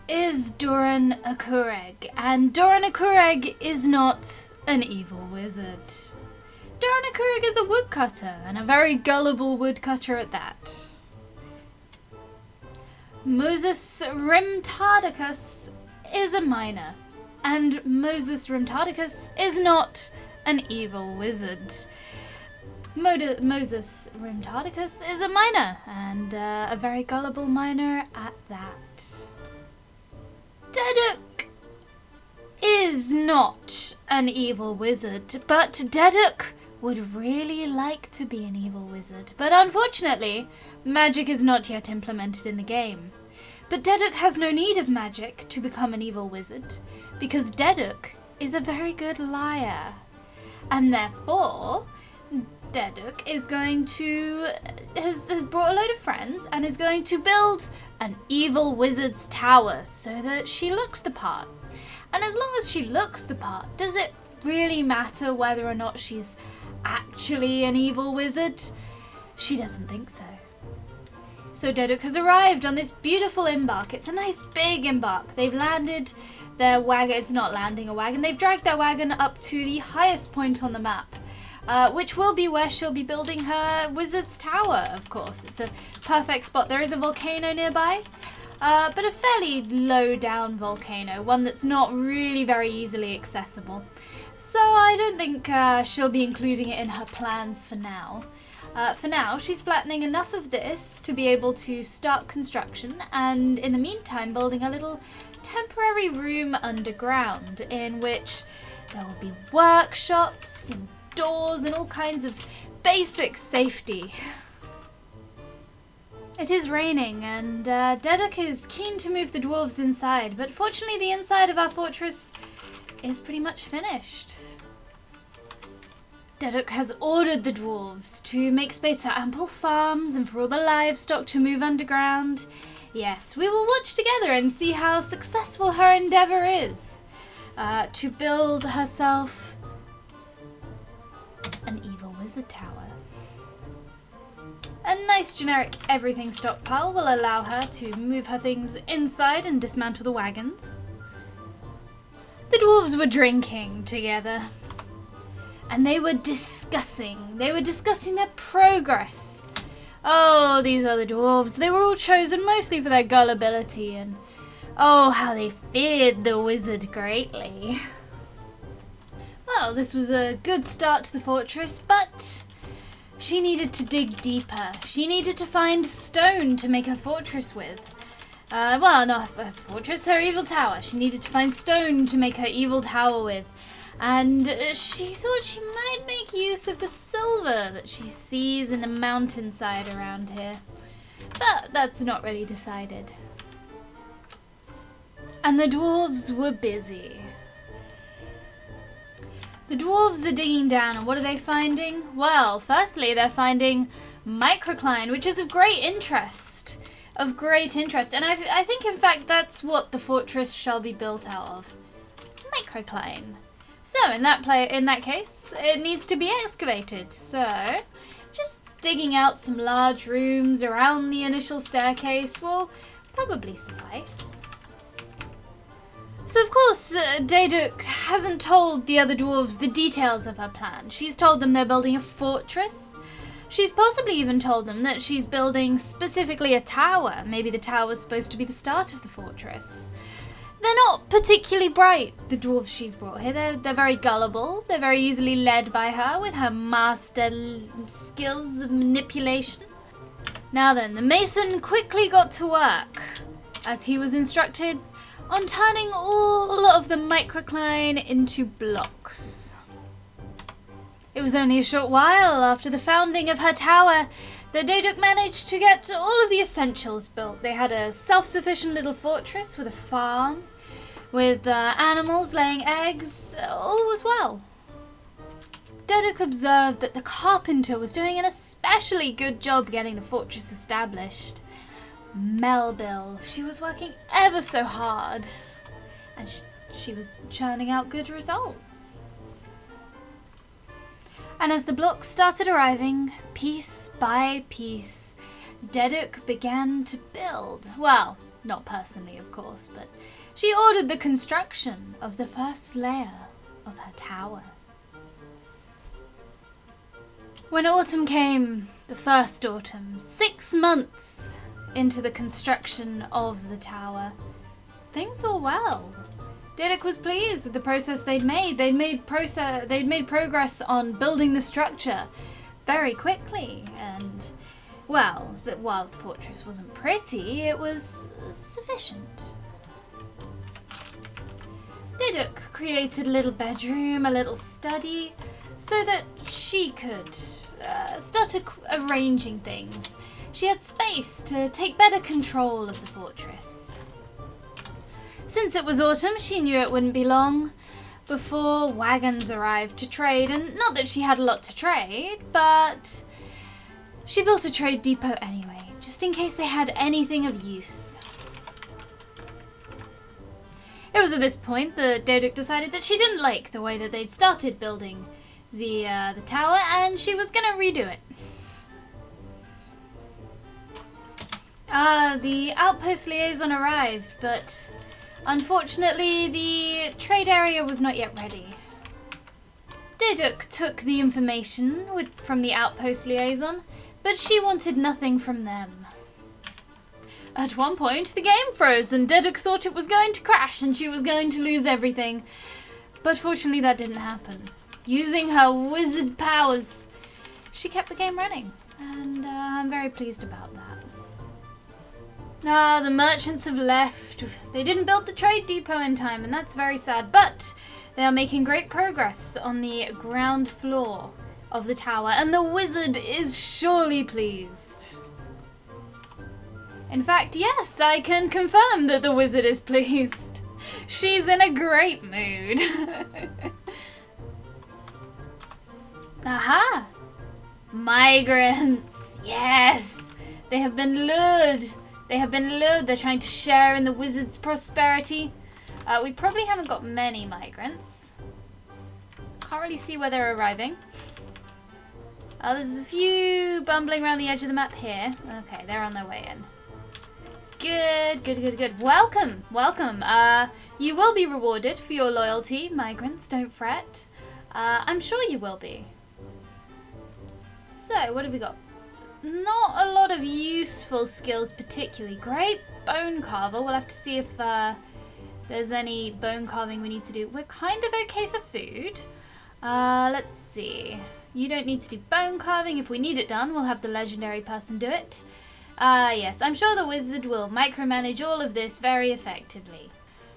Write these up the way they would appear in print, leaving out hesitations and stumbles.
is Doran Akureg, and Doran Akureg is not an evil wizard. Doran Akureg is a woodcutter, and a very gullible woodcutter at that. Moses Rimtardicus is a miner, and Moses Rimtardicus is not an evil wizard. Moses Rimtardicus is a miner, and a very gullible miner at that. Deduk is not an evil wizard, but Deduk would really like to be an evil wizard. But unfortunately, magic is not yet implemented in the game. But Deduk has no need of magic to become an evil wizard, because Deduk is a very good liar. And therefore, Deduk is going to, has brought a load of friends and is going to build an evil wizard's tower so that she looks the part. And as long as she looks the part, does it really matter whether or not she's actually an evil wizard? She doesn't think so. So Deduk has arrived on this beautiful embark. It's a nice big embark. They've landed their wagon. It's not landing a wagon. They've dragged their wagon up to the highest point on the map. Which will be where she'll be building her wizard's tower, of course. It's a perfect spot. There is a volcano nearby, but a fairly low-down volcano, one that's not really very easily accessible. So I don't think she'll be including it in her plans for now. For now, she's flattening enough of this to be able to start construction, and in the meantime building a little temporary room underground in which there will be workshops and doors and all kinds of basic safety. It is raining, and Deduk is keen to move the dwarves inside, but fortunately the inside of our fortress is pretty much finished. Deduk has ordered the dwarves to make space for ample farms and for all the livestock to move underground. Yes, we will watch together and see how successful her endeavor is to build herself an evil wizard tower. A nice generic everything stockpile will allow her to move her things inside and dismantle the wagons. The dwarves were drinking together, and they were discussing their progress. Oh, these other dwarves, they were all chosen mostly for their gullibility, and oh, how they feared the wizard greatly. Well, this was a good start to the fortress, but she needed to dig deeper. She needed to find stone to make her fortress with. Well, not her fortress, her evil tower. She needed to find stone to make her evil tower with. And she thought she might make use of the silver that she sees in the mountainside around here. But that's not really decided. And the dwarves were busy. The dwarves are digging down, and what are they finding? Well, firstly, they're finding microcline, which is of great interest. And I think, in fact, that's what the fortress shall be built out of. Microcline. So, in that case, it needs to be excavated. So, just digging out some large rooms around the initial staircase will probably suffice. So of course, Deduk hasn't told the other dwarves the details of her plan. She's told them they're building a fortress. She's possibly even told them that she's building specifically a tower. Maybe the tower's supposed to be the start of the fortress. They're not particularly bright, the dwarves she's brought here. They're very gullible. They're very easily led by her with her master skills of manipulation. Now then, the mason quickly got to work, as he was instructed, on turning all of the microcline into blocks. It was only a short while after the founding of her tower that Deduk managed to get all of the essentials built. They had a self-sufficient little fortress with a farm, with animals laying eggs. All was well. Deduk observed that the carpenter was doing an especially good job getting the fortress established. Melville, she was working ever so hard, and she was churning out good results. And as the blocks started arriving, piece by piece, Deduk began to build. Well, Not personally, of course, but she ordered the construction of the first layer of her tower. When autumn came, the first autumn, 6 months into the construction of the tower, things were well. Daedric was pleased with the process they'd made. They'd made progress on building the structure very quickly, and well, while the fortress wasn't pretty, it was sufficient. Daedric created a little bedroom, a little study, so that she could start arranging things. She had space to take better control of the fortress. Since it was autumn, she knew it wouldn't be long before wagons arrived to trade, and not that she had a lot to trade, but she built a trade depot anyway, just in case they had anything of use. It was at this point that Daedric decided that she didn't like the way that they'd started building the tower, and she was gonna redo it. The outpost liaison arrived, but unfortunately the trade area was not yet ready. Daedric took the information from the outpost liaison, but she wanted nothing from them. At one point, the game froze and Daedric thought it was going to crash and she was going to lose everything. But fortunately that didn't happen. Using her wizard powers, she kept the game running, and I'm very pleased about that. The merchants have left. They didn't build the trade depot in time, and that's very sad, but they are making great progress on the ground floor of the tower, and the wizard is surely pleased. In fact, yes, I can confirm that the wizard is pleased. She's in a great mood. Aha! Migrants! Yes! They have been lured. They're trying to share in the wizard's prosperity. We probably haven't got many migrants. Can't really see where they're arriving. There's a few bumbling around the edge of the map here. Okay, they're on their way in. Good. Welcome. You will be rewarded for your loyalty, migrants, don't fret. I'm sure you will be. So, what have we got? Not a lot of useful skills particularly. Great bone carver. We'll have to see if there's any bone carving we need to do. We're kind of okay for food. Let's see. You don't need to do bone carving. If we need it done, we'll have the legendary person do it. Yes, I'm sure the wizard will micromanage all of this very effectively.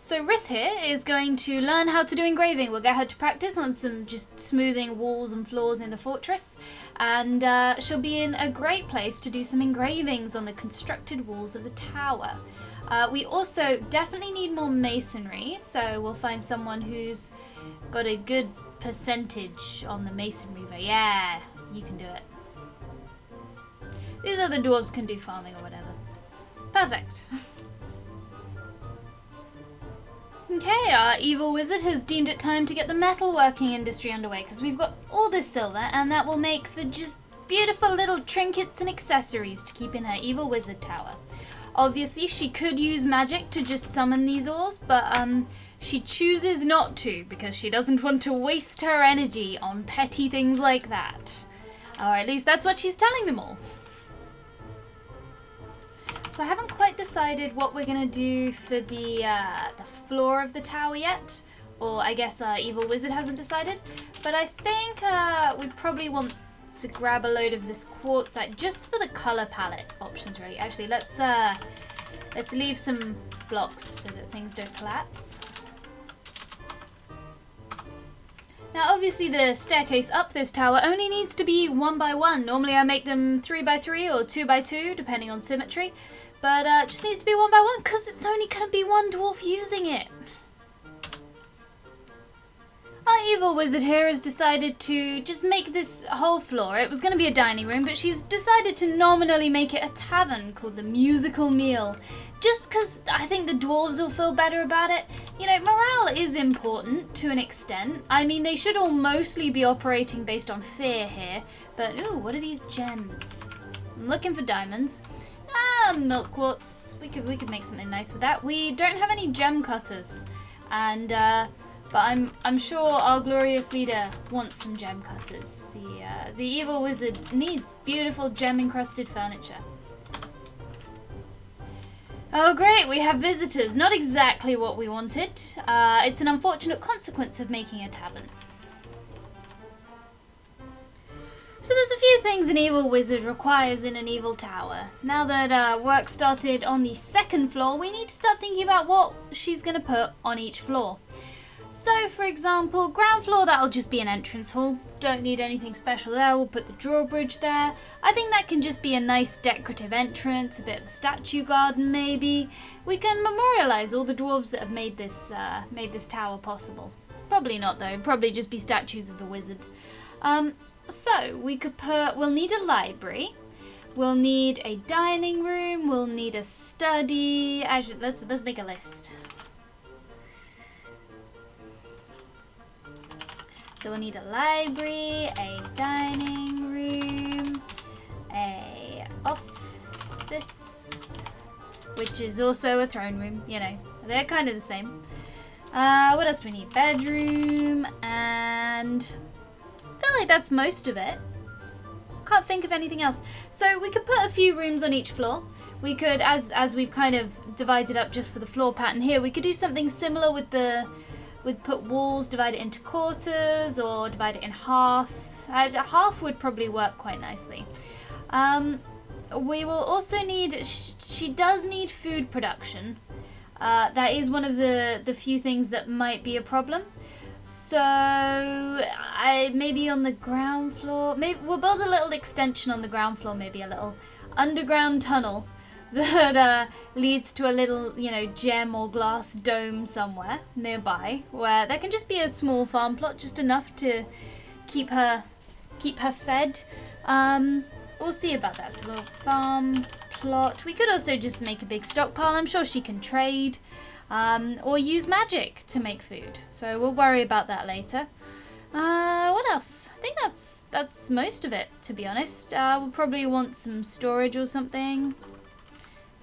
So Rith here is going to learn how to do engraving. We'll get her to practice on some just smoothing walls and floors in the fortress, and she'll be in a great place to do some engravings on the constructed walls of the tower. We also definitely need more masonry, so we'll find someone who's got a good percentage on the masonry. But yeah, you can do it. These other dwarves can do farming or whatever. Perfect. Okay, our evil wizard has deemed it time to get the metalworking industry underway, because we've got all this silver, and that will make for just beautiful little trinkets and accessories to keep in her evil wizard tower. Obviously, she could use magic to just summon these ores, but she chooses not to, because she doesn't want to waste her energy on petty things like that. Or at least that's what she's telling them all. So I haven't quite decided what we're going to do for the floor of the tower yet. Or I guess Evil Wizard hasn't decided. But I think we probably want to grab a load of this quartzite just for the color palette options, really. Actually, let's leave some blocks so that things don't collapse. Now, obviously, the staircase up this tower only needs to be 1 by 1. Normally, I make them 3 by 3 or 2 by 2, depending on symmetry. But it just needs to be 1 by 1 because it's only going to be one dwarf using it. Our evil wizard here has decided to just make this whole floor. It was going to be a dining room, but she's decided to nominally make it a tavern called the Musical Meal. Just because I think the dwarves will feel better about it. You know, morale is important to an extent. I mean, they should all mostly be operating based on fear here. But, ooh, what are these gems? I'm looking for diamonds. milk quartz. We could make something nice with that. We don't have any gem cutters, and but I'm sure our glorious leader wants some gem cutters. The evil wizard needs beautiful gem encrusted furniture. Oh great, we have visitors. Not exactly what we wanted. It's an unfortunate consequence of making a tavern. So there's a few things an evil wizard requires in an evil tower. Now that work started on the second floor, we need to start thinking about what she's going to put on each floor. So for example, ground floor, that'll just be an entrance hall. Don't need anything special there. We'll put the drawbridge there. I think that can just be a nice decorative entrance, a bit of a statue garden maybe. We can memorialize all the dwarves that have made this tower possible. Probably not though, probably just be statues of the wizard. So we could we'll need a library, we'll need a dining room, we'll need a study. Actually, let's make a list. So we'll need a library, a dining room, a office, which is also a throne room, you know, they're kind of the same. What else do we need? Bedroom, and I feel like that's most of it. Can't think of anything else. So we could put a few rooms on each floor. We could, as we've kind of divided up just for the floor pattern here, we could do something similar with put walls, divide it into quarters, or divide it in half. Half would probably work quite nicely. We will also need, she does need food production. That is one of the few things that might be a problem. So maybe on the ground floor, maybe we'll build a little extension on the ground floor, maybe a little underground tunnel that leads to a little, you know, gem or glass dome somewhere nearby, where there can just be a small farm plot, just enough to keep her fed. We'll see about that. So we'll farm plot. We could also just make a big stockpile. I'm sure she can trade, or use magic to make food. So we'll worry about that later. What else? I think that's most of it, to be honest. We'll probably want some storage or something.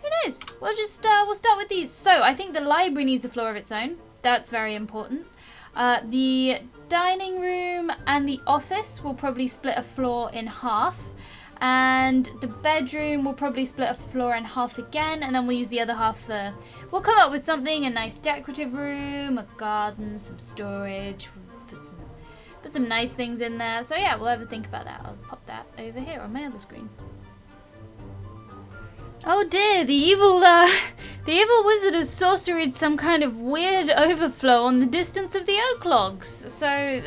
Who knows? We'll just we'll start with these. So I think the library needs a floor of its own. That's very important. The dining room and the office will probably split a floor in half, and the bedroom will probably split a floor in half again, and then we'll use the other half for, we'll come up with something, a nice decorative room, a garden, some storage. We'll put some nice things in there. So yeah, we'll have a think about that. I'll pop that over here on my other screen. Oh dear, the evil wizard has sorceried some kind of weird overflow on the distance of the oak logs. So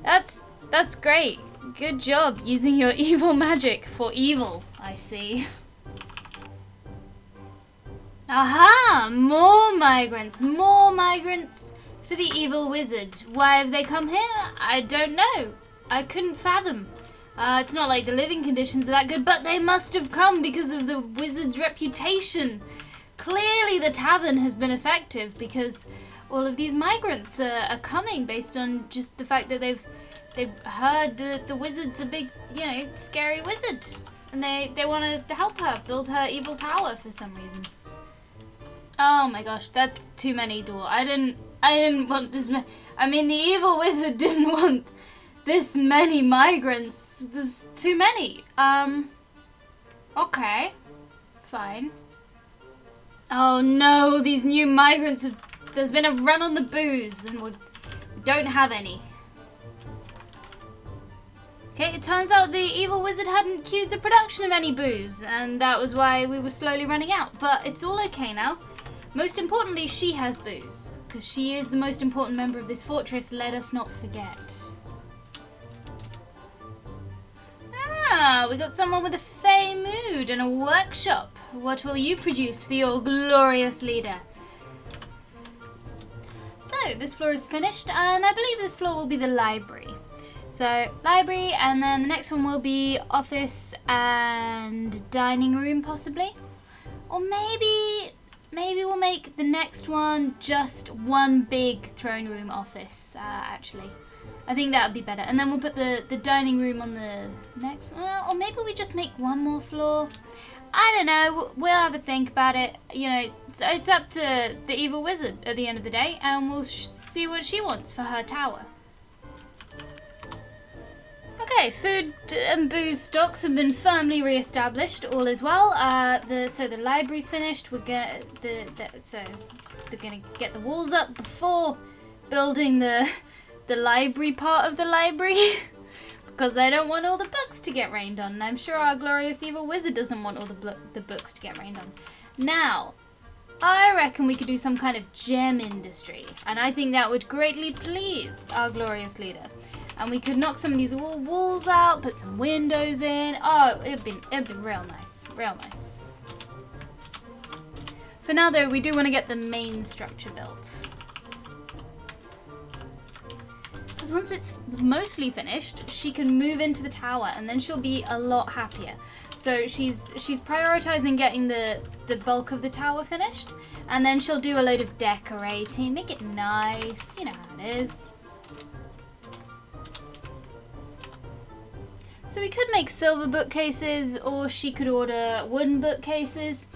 that's great. Good job using your evil magic for evil, I see. Aha! More migrants for the evil wizard. Why have they come here? I don't know. I couldn't fathom. It's not like the living conditions are that good, but they must have come because of the wizard's reputation. Clearly the tavern has been effective because all of these migrants are coming based on just the fact that they've heard that the wizard's a big, you know, scary wizard. And they want to help her build her evil tower for some reason. Oh my gosh, that's too many, Dwarf. I didn't want this I mean, the evil wizard didn't want this many migrants. There's too many. Okay. Fine. Oh no, these new migrants there's been a run on the booze and we don't have any. Okay, it turns out the evil wizard hadn't queued the production of any booze, and that was why we were slowly running out. But it's all okay now. Most importantly, she has booze, because she is the most important member of this fortress, let us not forget. Ah, we got someone with a fey mood and a workshop. What will you produce for your glorious leader? So, this floor is finished, and I believe this floor will be the library. So, library, and then the next one will be office and dining room, possibly. Or maybe we'll make the next one just one big throne room office, actually. I think that would be better. And then we'll put the dining room on the next one. Or maybe we just make one more floor. I don't know. We'll have a think about it. You know, it's up to the evil wizard at the end of the day, and we'll see what she wants for her tower. Okay, food and booze stocks have been firmly re-established. All is well. So the library's finished. We're so they're gonna get the walls up before building the library part of the library. Because they don't want all the books to get rained on. And I'm sure our glorious evil wizard doesn't want all the books to get rained on. Now, I reckon we could do some kind of gem industry. And I think that would greatly please our glorious leader. And we could knock some of these walls out, put some windows in. Oh, it'd be real nice. Real nice. For now, though, we do want to get the main structure built. Because once it's mostly finished, she can move into the tower and then she'll be a lot happier. So she's prioritizing getting the bulk of the tower finished, and then she'll do a load of decorating, make it nice, you know how it is. So we could make silver bookcases, or she could order wooden bookcases.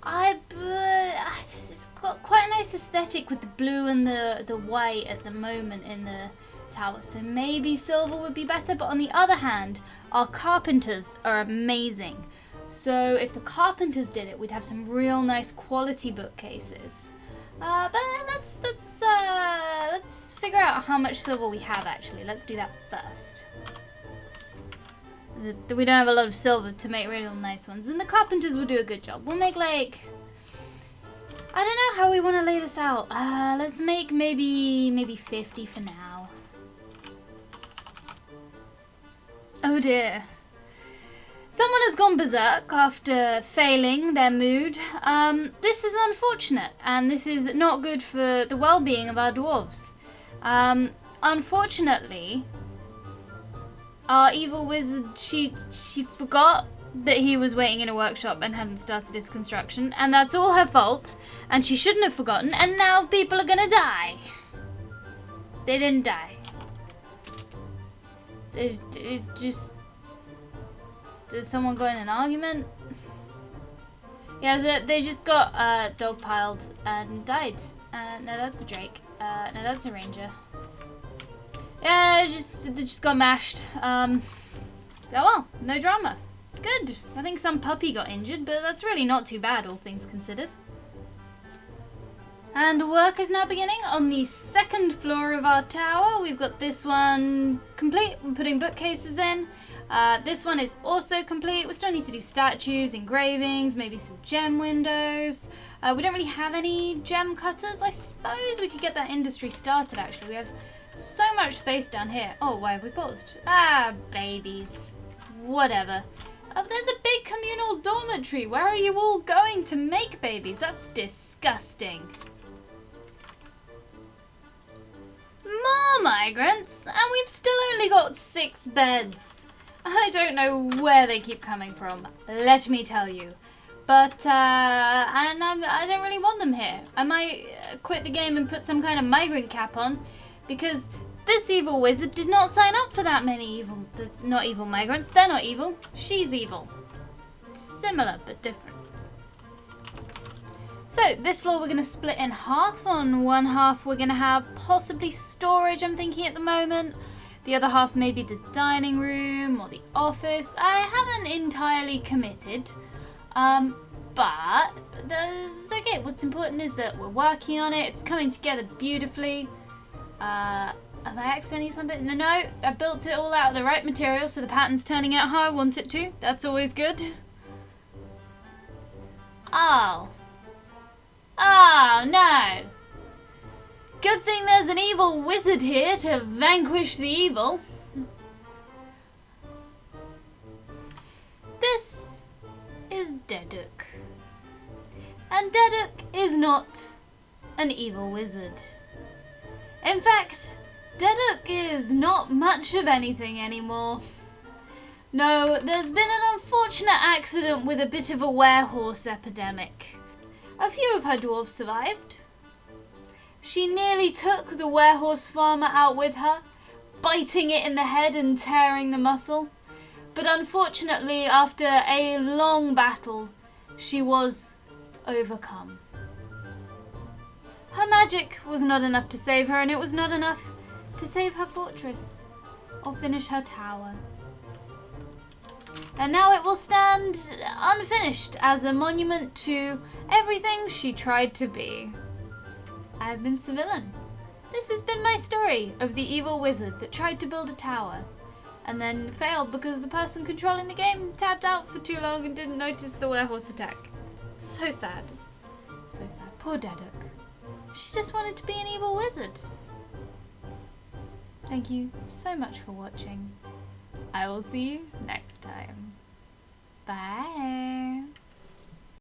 It's got quite a nice aesthetic with the blue and the white at the moment in the tower, so maybe silver would be better. But on the other hand, our carpenters are amazing, so if the carpenters did it, we'd have some real nice quality bookcases. But let's figure out how much silver we have. Actually, let's do that first. We don't have a lot of silver to make real nice ones, and the carpenters will do a good job. We'll make like, I don't know how we want to lay this out. Let's make maybe 50 for now. Oh dear. Someone has gone berserk after failing their mood. This is unfortunate, and this is not good for the well-being of our dwarves. Unfortunately, our evil wizard, she forgot that he was waiting in a workshop and hadn't started his construction, and that's all her fault, and she shouldn't have forgotten, and now people are gonna die. They didn't die. Did someone go in an argument? Yeah, they just got dogpiled and died. No, that's a drake. No, that's a ranger. Yeah, they just got mashed. Oh well, no drama. Good. I think some puppy got injured, but that's really not too bad, all things considered. And work is now beginning on the second floor of our tower. We've got this one complete. We're putting bookcases in. This one is also complete. We still need to do statues, engravings, maybe some gem windows. We don't really have any gem cutters. I suppose we could get that industry started, actually. We have so much space down here. Oh, why have we paused? Babies. Whatever. There's a big communal dormitory. Where are you all going to make babies? That's disgusting. More migrants, and we've still only got 6 beds. I don't know where they keep coming from, let me tell you. But, I don't really want them here. I might quit the game and put some kind of migrant cap on, because this evil wizard did not sign up for that many not evil migrants. They're not evil, she's evil. Similar, but different. So this floor we're going to split in half. On one half we're going to have possibly storage, I'm thinking at the moment. The other half maybe the dining room or the office. I haven't entirely committed, but it's okay. What's important is that we're working on it. It's coming together beautifully. Have I accidentally something? No, I built it all out of the right material, so the pattern's turning out how I want it to. That's always good. Oh no! Good thing there's an evil wizard here to vanquish the evil. This is Deduk. And Deduk is not an evil wizard. In fact, Deduk is not much of anything anymore. No, there's been an unfortunate accident with a bit of a werehorse epidemic. A few of her dwarves survived. She nearly took the werehorse farmer out with her, biting it in the head and tearing the muscle. But unfortunately, after a long battle, she was overcome. Her magic was not enough to save her, and it was not enough to save her fortress or finish her tower. And now it will stand unfinished as a monument to everything she tried to be. I've been Civillan. This has been my story of the evil wizard that tried to build a tower and then failed because the person controlling the game tapped out for too long and didn't notice the werehorse attack. So sad. So sad. Poor Dedek. She just wanted to be an evil wizard. Thank you so much for watching. I will see you next time. Bye.